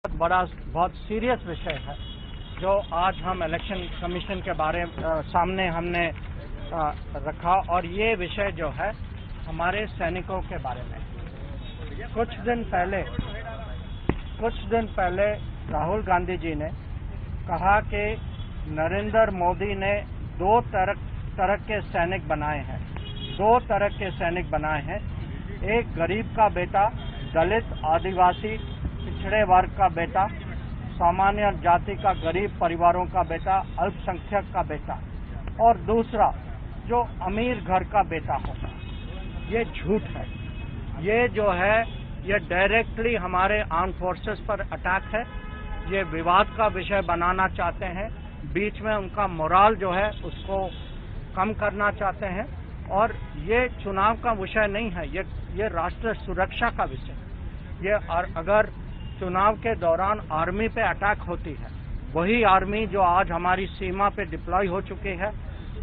बहुत सीरियस विषय है जो आज हम इलेक्शन कमीशन के सामने हमने रखा, और ये विषय जो है हमारे सैनिकों के बारे में। कुछ दिन पहले राहुल गांधी जी ने कहा कि नरेंद्र मोदी ने दो तरह के सैनिक बनाए हैं। एक गरीब का बेटा, दलित, आदिवासी, पिछड़े वर्ग का बेटा, सामान्य जाति का गरीब परिवारों का बेटा, अल्पसंख्यक का बेटा, और दूसरा जो अमीर घर का बेटा होगा। ये झूठ है। ये जो है ये डायरेक्टली हमारे आर्म फोर्सेस पर अटैक है। ये विवाद का विषय बनाना चाहते हैं, बीच में उनका मोराल जो है उसको कम करना चाहते हैं, और ये चुनाव का विषय नहीं है, ये राष्ट्र सुरक्षा का विषय है। ये अगर चुनाव के दौरान आर्मी पे अटैक होती है, वही आर्मी जो आज हमारी सीमा पे डिप्लॉय हो चुकी है,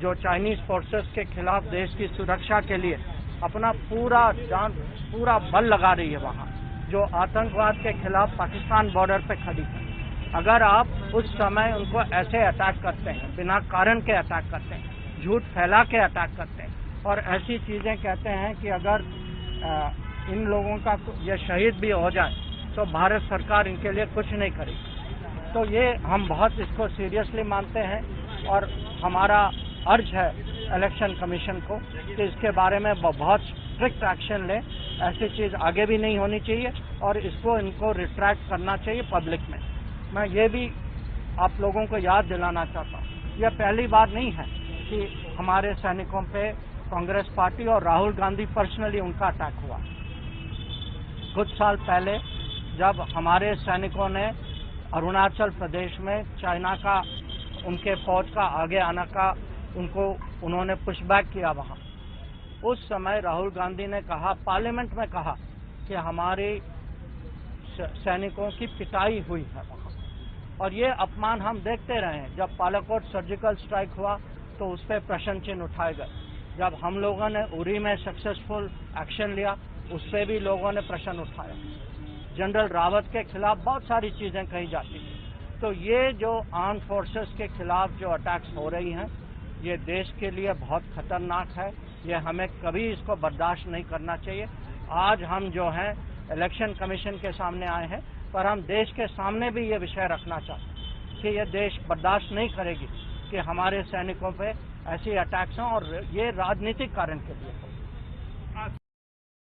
जो चाइनीज फोर्सेस के खिलाफ देश की सुरक्षा के लिए अपना पूरा बल लगा रही है, वहाँ जो आतंकवाद के खिलाफ पाकिस्तान बॉर्डर पे खड़ी है, अगर आप उस समय उनको ऐसे अटैक करते हैं, बिना कारण के अटैक करते हैं, झूठ फैला के अटैक करते हैं और ऐसी चीजें कहते हैं कि अगर इन लोगों का ये शहीद भी हो जाए तो भारत सरकार इनके लिए कुछ नहीं करेगी, तो ये हम बहुत इसको सीरियसली मानते हैं और हमारा अर्ज है इलेक्शन कमीशन को कि इसके बारे में बहुत स्ट्रिक्ट एक्शन ले। ऐसी चीज आगे भी नहीं होनी चाहिए और इनको रिट्रैक्ट करना चाहिए पब्लिक में। मैं ये भी आप लोगों को याद दिलाना चाहता हूँ, यह पहली बार नहीं है कि हमारे सैनिकों पे कांग्रेस पार्टी और राहुल गांधी पर्सनली उनका अटैक हुआ। कुछ साल पहले जब हमारे सैनिकों ने अरुणाचल प्रदेश में चाइना का उनके फौज का आगे आने का उन्होंने पुशबैक किया वहां, उस समय राहुल गांधी ने कहा, पार्लियामेंट में कहा कि हमारे सैनिकों की पिटाई हुई है वहां, और ये अपमान हम देखते रहे हैं। जब पालाकोट सर्जिकल स्ट्राइक हुआ तो उस पर प्रश्न चिन्ह उठाए गए, जब हम लोगों ने उरी में सक्सेसफुल एक्शन लिया उस पर भी लोगों ने प्रश्न उठाया, जनरल रावत के खिलाफ बहुत सारी चीजें कही जाती थी। तो ये जो आर्म फोर्सेस के खिलाफ जो अटैक्स हो रही हैं, ये देश के लिए बहुत खतरनाक है, ये हमें कभी इसको बर्दाश्त नहीं करना चाहिए। आज हम जो हैं इलेक्शन कमीशन के सामने आए हैं, पर हम देश के सामने भी ये विषय रखना चाहते हैं कि ये देश बर्दाश्त नहीं करेगी कि हमारे सैनिकों पे ऐसी अटैक्स हों और ये राजनीतिक कारण के लिए हो।